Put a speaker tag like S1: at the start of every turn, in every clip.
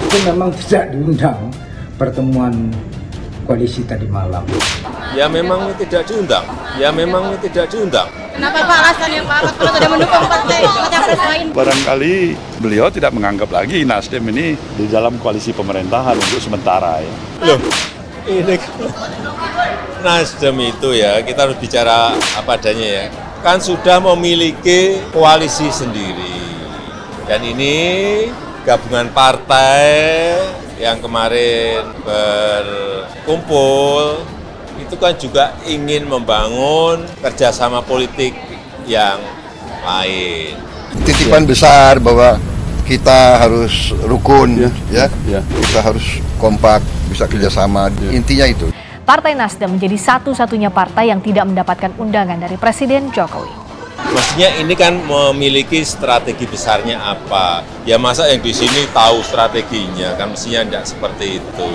S1: itu memang tidak diundang pertemuan koalisi tadi malam.
S2: Ya memang tidak diundang.
S3: Kenapa Pak alasannya Pak kalau tidak mendukung partai capres lain?
S4: Barangkali beliau tidak menganggap lagi Nasdem ini di dalam koalisi pemerintahan untuk sementara ya.
S2: Loh, ini Nasdem itu ya kita harus bicara apa adanya ya. Kan sudah memiliki koalisi sendiri. Dan ini gabungan partai yang kemarin berkumpul itu kan juga ingin membangun kerjasama politik yang lain.
S5: Titipan besar bahwa kita harus rukun, ya. Kita harus kompak, bisa kerjasama. Intinya itu.
S6: Partai Nasdem menjadi satu-satunya partai yang tidak mendapatkan undangan dari Presiden Jokowi.
S2: Maksudnya ini kan memiliki strategi besarnya apa? Ya masa yang di sini tahu strateginya, kan mestinya tidak seperti itu.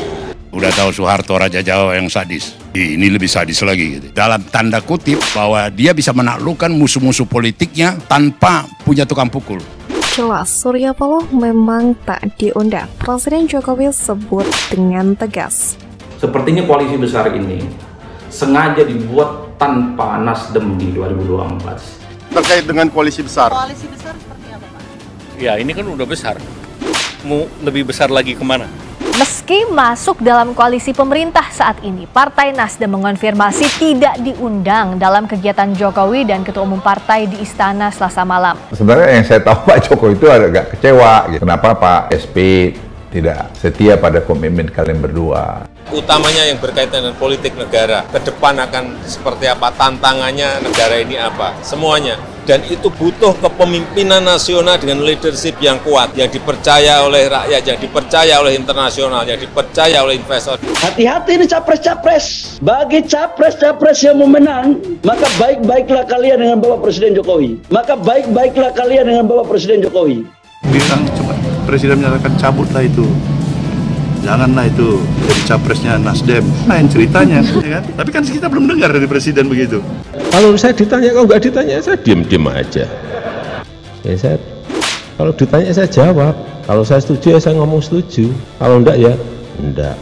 S7: Udah tahu Soeharto Raja Jawa yang sadis, ini lebih sadis lagi gitu. Dalam tanda kutip bahwa dia bisa menaklukkan musuh-musuh politiknya tanpa punya tukang pukul.
S8: Jelas Surya Paloh memang tak diundang. Presiden Jokowi sebut dengan tegas.
S9: Sepertinya koalisi besar ini sengaja dibuat tanpa Nasdem di 2024.
S5: Terkait dengan koalisi besar.
S3: Koalisi besar seperti apa Pak?
S10: Ya ini kan udah besar. Mau lebih besar lagi kemana?
S6: Meski masuk dalam koalisi pemerintah saat ini, Partai Nasdem mengonfirmasi tidak diundang dalam kegiatan Jokowi dan Ketua Umum Partai di Istana Selasa malam.
S11: Sebenarnya yang saya tahu Pak Jokowi itu agak kecewa. Kenapa Pak SP tidak setia pada komitmen kalian berdua?
S2: Utamanya yang berkaitan dengan politik negara, ke depan akan seperti apa, tantangannya negara ini apa, semuanya. Dan itu butuh kepemimpinan nasional dengan leadership yang kuat, yang dipercaya oleh rakyat, yang dipercaya oleh internasional, yang dipercaya oleh investor.
S12: Hati-hati ini capres-capres. Bagi capres-capres yang mau menang, maka baik-baiklah kalian dengan Bapak Presiden Jokowi.
S4: Bilang coba Presiden menyatakan cabutlah itu. Janganlah itu jadi capresnya Nasdem. Lain ceritanya, ya kan? Tapi kan kita belum dengar dari Presiden begitu.
S13: Kalau saya ditanya, kalau nggak ditanya, saya diam-diam aja. Ya kalau ditanya saya jawab. Kalau saya setuju, ya saya ngomong setuju. Kalau enggak, ya enggak.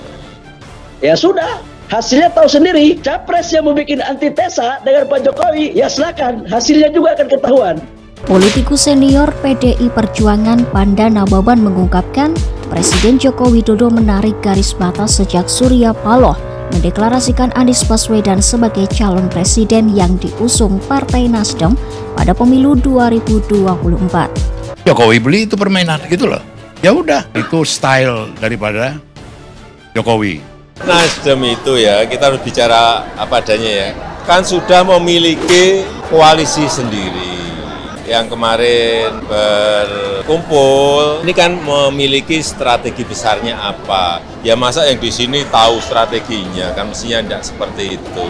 S12: Ya sudah, hasilnya tahu sendiri. Capres yang mau bikin antitesa dengan Pak Jokowi, ya silakan. Hasilnya juga akan ketahuan.
S14: Politikus senior PDI Perjuangan Panda Nababan mengungkapkan Presiden Joko Widodo menarik garis batas sejak Surya Paloh mendeklarasikan Anies Baswedan sebagai calon presiden yang diusung Partai Nasdem pada pemilu 2024.
S7: Jokowi beli itu permainan gitu loh. Ya udah, itu style daripada Jokowi.
S2: Nasdem itu ya kita harus bicara apa adanya ya. Kan sudah memiliki koalisi sendiri. Yang kemarin berkumpul, ini kan memiliki strategi besarnya apa? Ya masa yang di sini tahu strateginya, kan mestinya tidak seperti itu.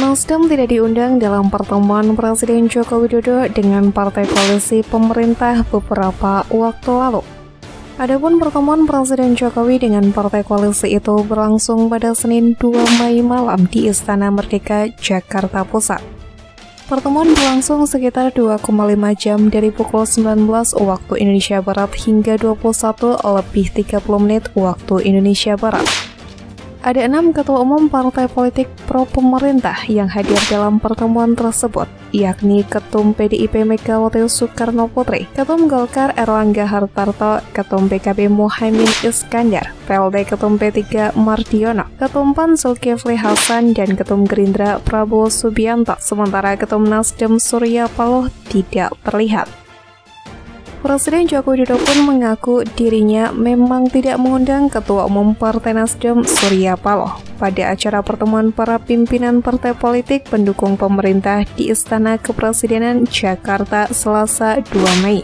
S8: Nasdem tidak diundang dalam pertemuan Presiden Joko Widodo dengan partai koalisi pemerintah beberapa waktu lalu. Adapun pertemuan Presiden Jokowi dengan partai koalisi itu berlangsung pada Senin 2 Mei malam di Istana Merdeka, Jakarta Pusat. Pertemuan berlangsung sekitar 2,5 jam dari pukul 19 waktu Indonesia Barat hingga 21:30 waktu Indonesia Barat. Ada 6 ketua umum partai politik pro-pemerintah yang hadir dalam pertemuan tersebut, yakni Ketum PDIP Megawati Soekarno Putri, Ketum Golkar Erlangga Hartarto, Ketum PKB Muhaimin Iskandar, PLD Ketum P3 Mardiono, Ketum PAN Zulkifli Hasan, dan Ketum Gerindra Prabowo Subianto, sementara Ketum Nasdem Surya Paloh tidak terlihat. Presiden Joko Widodo pun mengaku dirinya memang tidak mengundang Ketua Umum Partai Nasdem Surya Paloh pada acara pertemuan para pimpinan partai politik pendukung pemerintah di Istana Kepresidenan Jakarta Selasa 2 Mei.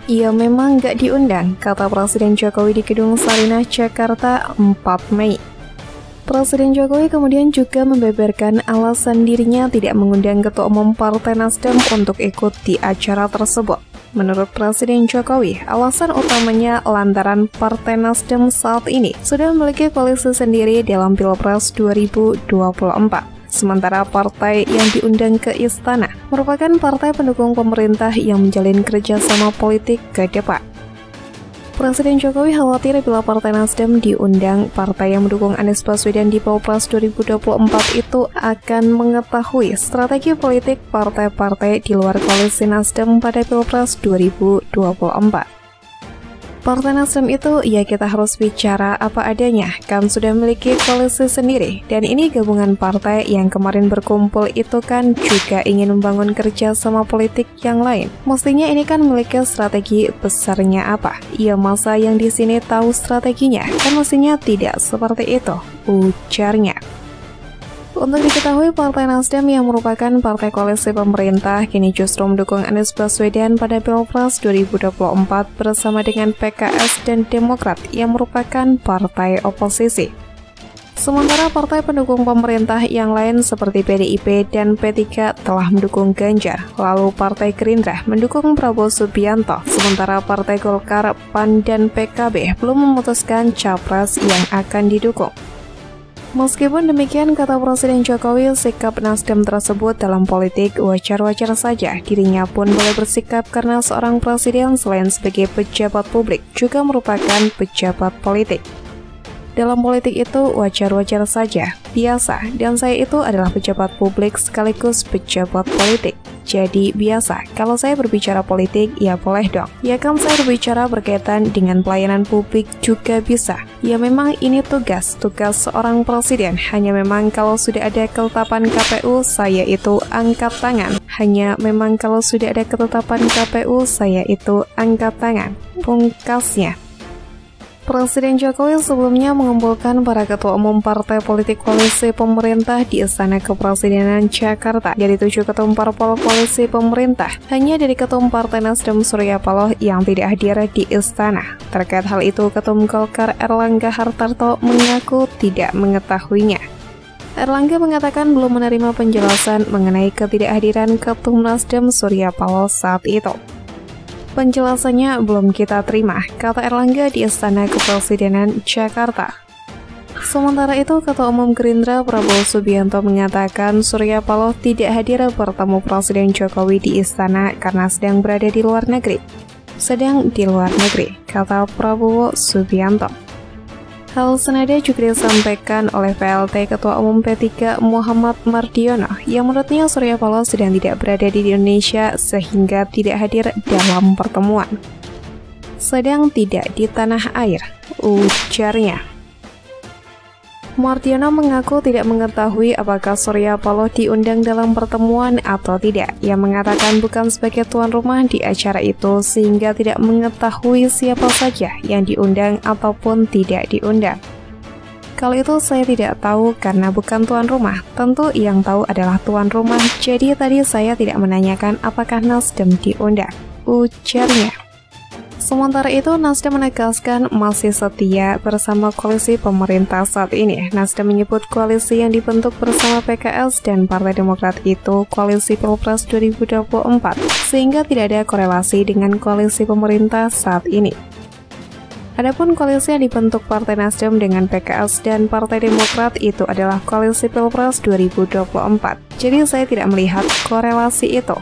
S8: Ia memang gak diundang, kata Presiden Jokowi di Gedung Sarinah Jakarta 4 Mei. Presiden Jokowi kemudian juga membeberkan alasan dirinya tidak mengundang Ketua Umum Partai Nasdem untuk ikut di acara tersebut. Menurut Presiden Jokowi, alasan utamanya lantaran Partai Nasdem saat ini sudah memiliki koalisi sendiri dalam Pilpres 2024. sementara partai yang diundang ke istana merupakan partai pendukung pemerintah yang menjalin kerjasama politik ke depan. Presiden Jokowi khawatir bila Partai Nasdem diundang, partai yang mendukung Anies Baswedan di Pilpres 2024 itu akan mengetahui strategi politik partai-partai di luar koalisi Nasdem pada Pilpres 2024. Partai Nasdem itu, ya kita harus bicara apa adanya, kan sudah memiliki koalisi sendiri, dan ini gabungan partai yang kemarin berkumpul itu kan juga ingin membangun kerja sama politik yang lain. Mestinya ini kan memiliki strategi besarnya apa? Ya masa yang di sini tahu strateginya? Kan mestinya tidak seperti itu, ujarnya. Untuk diketahui, Partai Nasdem yang merupakan partai koalisi pemerintah kini justru mendukung Anies Baswedan pada Pilpres 2024 bersama dengan PKS dan Demokrat yang merupakan partai oposisi. Sementara partai pendukung pemerintah yang lain seperti PDIP dan P3 telah mendukung Ganjar, lalu Partai Gerindra mendukung Prabowo Subianto, sementara Partai Golkar, PAN, dan PKB belum memutuskan capres yang akan didukung. Meskipun demikian, kata Presiden Jokowi, sikap Nasdem tersebut dalam politik wajar-wajar saja. Dirinya pun boleh bersikap karena seorang presiden selain sebagai pejabat publik juga merupakan pejabat politik. Dalam politik itu wajar-wajar saja, biasa, dan saya itu adalah pejabat publik sekaligus pejabat politik. Jadi biasa, kalau saya berbicara politik, ya boleh dong. Ya kan saya berbicara berkaitan dengan pelayanan publik juga bisa. Ya memang ini tugas seorang presiden. Hanya memang kalau sudah ada ketetapan KPU, saya itu angkat tangan. Hanya memang kalau sudah ada ketetapan KPU, saya itu angkat tangan. Pungkasnya. Presiden Jokowi sebelumnya mengumpulkan para ketua umum partai politik koalisi pemerintah di Istana Kepresidenan Jakarta. Dari 7 ketua umum parpol koalisi pemerintah, hanya dari ketua umum Partai Nasdem Surya Paloh yang tidak hadir di istana. Terkait hal itu, ketua umum Golkar Erlangga Hartarto mengaku tidak mengetahuinya. Erlangga mengatakan belum menerima penjelasan mengenai ketidakhadiran ketua umum Nasdem Surya Paloh saat itu. Penjelasannya belum kita terima, kata Erlangga di Istana Kepresidenan Jakarta. Sementara itu, Ketua Umum Gerindra Prabowo Subianto mengatakan Surya Paloh tidak hadir bertemu Presiden Jokowi di istana karena sedang berada di luar negeri. Kata Prabowo Subianto. Hal senada juga disampaikan oleh PLT Ketua Umum P3 Muhammad Mardiono yang menurutnya Surya Paloh sedang tidak berada di Indonesia sehingga tidak hadir dalam pertemuan. Sedang tidak di tanah air, ujarnya. Mardiono mengaku tidak mengetahui apakah Surya Paloh diundang dalam pertemuan atau tidak. Ia mengatakan bukan sebagai tuan rumah di acara itu sehingga tidak mengetahui siapa saja yang diundang ataupun tidak diundang. Kalau itu saya tidak tahu karena bukan tuan rumah. Tentu yang tahu adalah tuan rumah. Jadi tadi saya tidak menanyakan apakah Nasdem diundang, ujarnya. Sementara itu, Nasdem menegaskan masih setia bersama koalisi pemerintah saat ini. Nasdem menyebut koalisi yang dibentuk bersama PKS dan Partai Demokrat itu koalisi Pilpres 2024, sehingga tidak ada korelasi dengan koalisi pemerintah saat ini. Adapun koalisi yang dibentuk Partai Nasdem dengan PKS dan Partai Demokrat itu adalah koalisi Pilpres 2024. Jadi saya tidak melihat korelasi itu.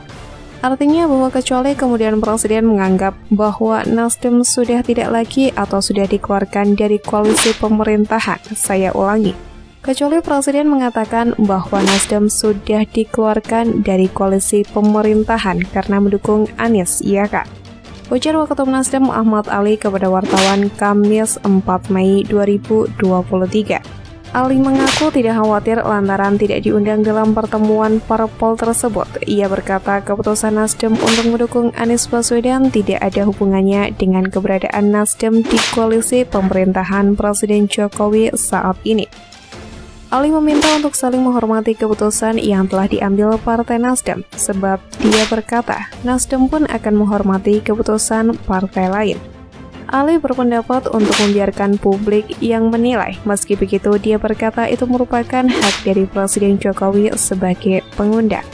S8: Artinya bahwa kecuali kemudian Presiden menganggap bahwa Nasdem sudah tidak lagi atau sudah dikeluarkan dari koalisi pemerintahan, saya ulangi. Kecuali Presiden mengatakan bahwa Nasdem sudah dikeluarkan dari koalisi pemerintahan karena mendukung Anies, iya kan? Ujar Waketum Nasdem Ahmad Ali kepada wartawan Kamis 4 Mei 2023. Ali mengaku tidak khawatir lantaran tidak diundang dalam pertemuan parpol tersebut. Ia berkata keputusan Nasdem untuk mendukung Anies Baswedan tidak ada hubungannya dengan keberadaan Nasdem di koalisi pemerintahan Presiden Jokowi saat ini. Ali meminta untuk saling menghormati keputusan yang telah diambil Partai Nasdem, sebab dia berkata Nasdem pun akan menghormati keputusan partai lain. Ali berpendapat untuk membiarkan publik yang menilai. Meski begitu, dia berkata itu merupakan hak dari Presiden Jokowi sebagai pengundang.